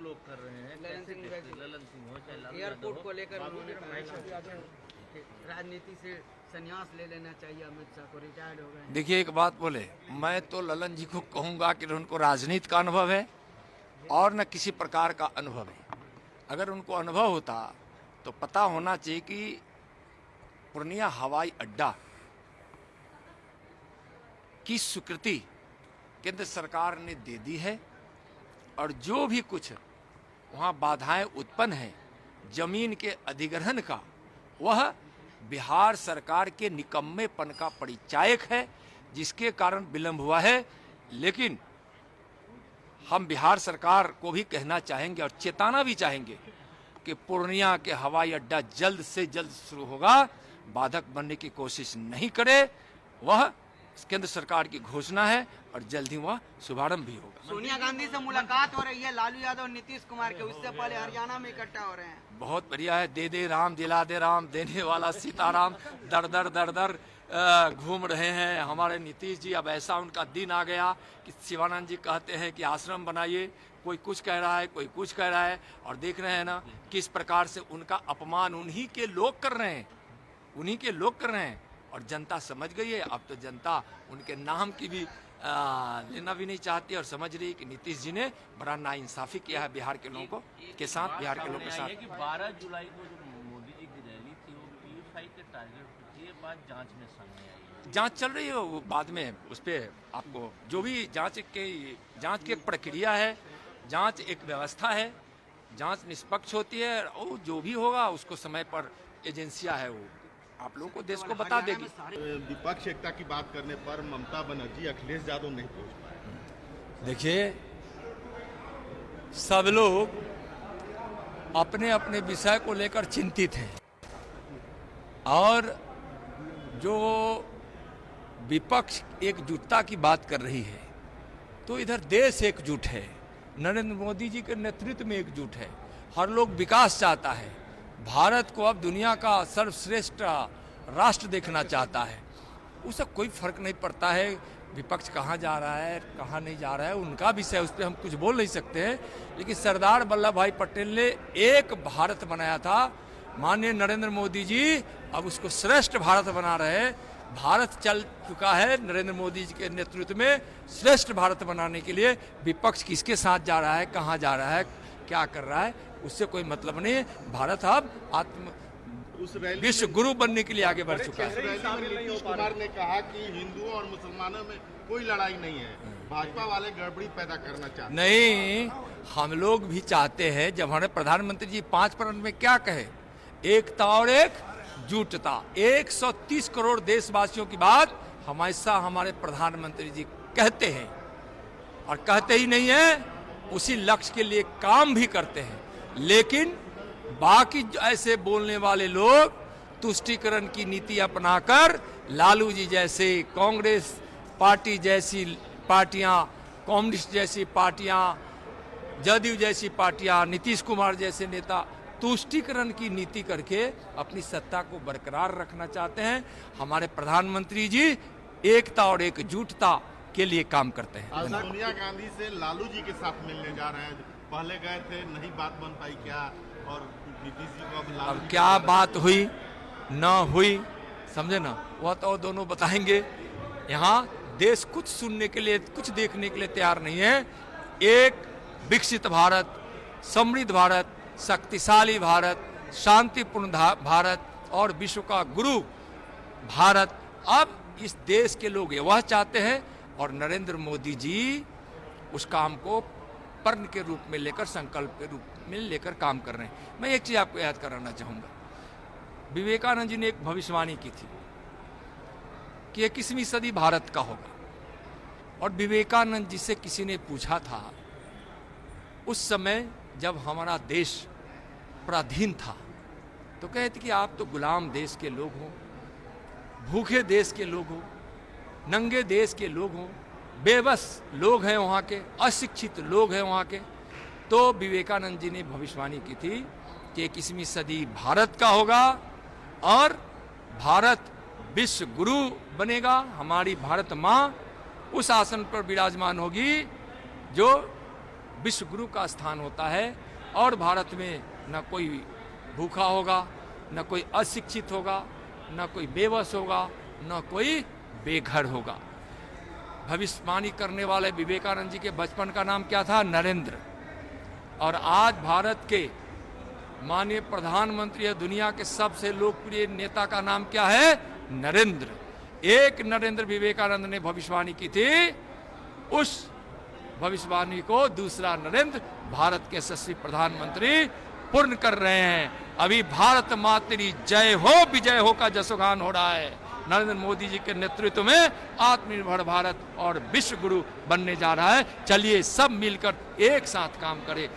लोग कर रहे हैं। ललन सिंह हो चाहे एयरपोर्ट को लेकर उन्होंने कहा कि राजनीति से संन्यास ले लेना चाहिए, अमित शाह को रिटायर्ड हो गए। देखिए एक बात बोले, मैं तो ललन जी को कहूँगा कि उनको राजनीति का अनुभव है और न किसी प्रकार का अनुभव है। अगर उनको अनुभव होता तो पता होना चाहिए कि पूर्णिया हवाई अड्डा की स्वीकृति केंद्र सरकार ने दे दी है और जो भी कुछ वहाँ बाधाएं उत्पन्न है जमीन के अधिग्रहण का, वह बिहार सरकार के निकम्मेपन का परिचायक है, जिसके कारण विलंब हुआ है। लेकिन हम बिहार सरकार को भी कहना चाहेंगे और चेताना भी चाहेंगे कि पूर्णिया के हवाई अड्डा जल्द से जल्द शुरू होगा, बाधक बनने की कोशिश नहीं करे। वह केंद्र सरकार की घोषणा है और जल्द ही वह शुभारंभ भी होगा। सोनिया गांधी से मुलाकात हो रही है लालू यादव और नीतीश कुमार के, उससे पहले हरियाणा में इकट्ठा हो रहे हैं। बहुत बढ़िया है। दे दे राम दिला दे राम, देने वाला सीताराम दर दर दर दर घूम रहे हैं हमारे नीतीश जी। अब ऐसा उनका दिन आ गया कि शिवानंद जी कहते हैं कि आश्रम बनाइए, कोई कुछ कह रहा है, कोई कुछ कह रहा है, और देख रहे हैं ना किस प्रकार से उनका अपमान उन्हीं के लोग कर रहे हैं, उन्हीं के लोग कर रहे हैं। और जनता समझ गई है। अब तो जनता उनके नाम की भी लेना भी नहीं चाहती और समझ रही कि नीतीश जी ने बड़ा नाइंसाफी किया है बिहार के लोगों के साथ, बिहार के लोगों के साथ। कि 12 जुलाई को जो मोदी जी की रैली थी वो PFI के टारगेट पर थी, ये बात जांच में सामने आई है। जांच चल रही है, वो बाद में उस पर आपको जो भी जांच की एक प्रक्रिया है, जांच एक व्यवस्था है, जांच निष्पक्ष होती है और जो भी होगा उसको समय पर एजेंसियां है वो आप लोगों को देश को बता देगी। विपक्ष एकता की बात करने पर ममता बनर्जी अखिलेश यादव नहीं पहुंच पाए। देखिए सब लोग अपने अपने विषय को लेकर चिंतित हैं और जो विपक्ष एकजुटता की बात कर रही है तो इधर देश एकजुट है, नरेंद्र मोदी जी के नेतृत्व में एकजुट है, हर लोग विकास चाहता है, भारत को अब दुनिया का सर्वश्रेष्ठ राष्ट्र देखना चाहता है। उससे कोई फर्क नहीं पड़ता है विपक्ष कहाँ जा रहा है कहाँ नहीं जा रहा है, उनका विषय, उस पर हम कुछ बोल नहीं सकते हैं। लेकिन सरदार वल्लभ भाई पटेल ने एक भारत बनाया था, माननीय नरेंद्र मोदी जी अब उसको श्रेष्ठ भारत बना रहे हैं। भारत चल चुका है नरेंद्र मोदी जी के नेतृत्व में श्रेष्ठ भारत बनाने के लिए। विपक्ष किसके साथ जा रहा है, कहाँ जा रहा है, क्या कर रहा है, उससे कोई मतलब नहीं है। भारत अब विश्व गुरु बनने के लिए आगे बढ़ चुका है। नीतीश कुमार ने कहा कि हिंदुओं और मुसलमानों में कोई लड़ाई नहीं है, भाजपा वाले गड़बड़ी पैदा करना चाहते हैं। नहीं, हम लोग भी चाहते हैं, जब हमारे प्रधानमंत्री जी 5 पॉइंट में क्या कहे, एकता और एकजुटता, 130 करोड़ देशवासियों की बात हमेशा हमारे प्रधानमंत्री जी कहते हैं और कहते ही नहीं है, उसी लक्ष्य के लिए काम भी करते हैं। लेकिन बाकी ऐसे बोलने वाले लोग तुष्टीकरण की नीति अपनाकर लालू जी जैसे, कांग्रेस पार्टी जैसी पार्टियां, कम्युनिस्ट जैसी पार्टियां, जदयू जैसी पार्टियां, नीतीश कुमार जैसे नेता तुष्टीकरण की नीति करके अपनी सत्ता को बरकरार रखना चाहते हैं। हमारे प्रधानमंत्री जी एकता और एकजुटता के लिए काम करते हैं। सोनिया गांधी से लालू जी के साथ मिलने जा रहे हैं, पहले गए थे, नहीं बात बन पाई क्या, और नीतीश जी को अब क्या बात हुई ना हुई समझे ना, वह तो दोनों बताएंगे। यहाँ देश कुछ सुनने के लिए, कुछ देखने के लिए तैयार नहीं है। एक विकसित भारत, समृद्ध भारत, शक्तिशाली भारत, शांतिपूर्ण भारत और विश्व का गुरु भारत, अब इस देश के लोग वह चाहते हैं और नरेंद्र मोदी जी उस काम को प्रण के रूप में लेकर, संकल्प के रूप में लेकर काम कर रहे हैं। मैं एक चीज आपको याद कराना चाहूंगा, विवेकानंद जी ने एक भविष्यवाणी की थी कि 21वीं सदी भारत का होगा, और विवेकानंद जी से किसी ने पूछा था उस समय जब हमारा देश पराधीन था, तो कहते कि आप तो गुलाम देश के लोग हो, भूखे देश के लोग हो, नंगे देश के लोग हो, बेबस लोग हैं वहाँ के, अशिक्षित लोग हैं वहाँ के। तो विवेकानंद जी ने भविष्यवाणी की थी कि 21वीं सदी भारत का होगा और भारत विश्व गुरु बनेगा। हमारी भारत माँ उस आसन पर विराजमान होगी जो विश्व गुरु का स्थान होता है और भारत में न कोई भूखा होगा, न कोई अशिक्षित होगा, न कोई बेबस होगा, न कोई बेघर होगा। भविष्यवाणी करने वाले विवेकानंद जी के बचपन का नाम क्या था? नरेंद्र। और आज भारत के माननीय प्रधानमंत्री है, दुनिया के सबसे लोकप्रिय नेता का नाम क्या है? नरेंद्र। एक नरेंद्र विवेकानंद ने भविष्यवाणी की थी, उस भविष्यवाणी को दूसरा नरेंद्र भारत के यशस्वी प्रधानमंत्री पूर्ण कर रहे हैं। अभी भारत माता तेरी जय हो, विजय हो का जसोगान हो रहा है। नरेंद्र मोदी जी के नेतृत्व में आत्मनिर्भर भारत और विश्व गुरु बनने जा रहा है। चलिए सब मिलकर एक साथ काम करें।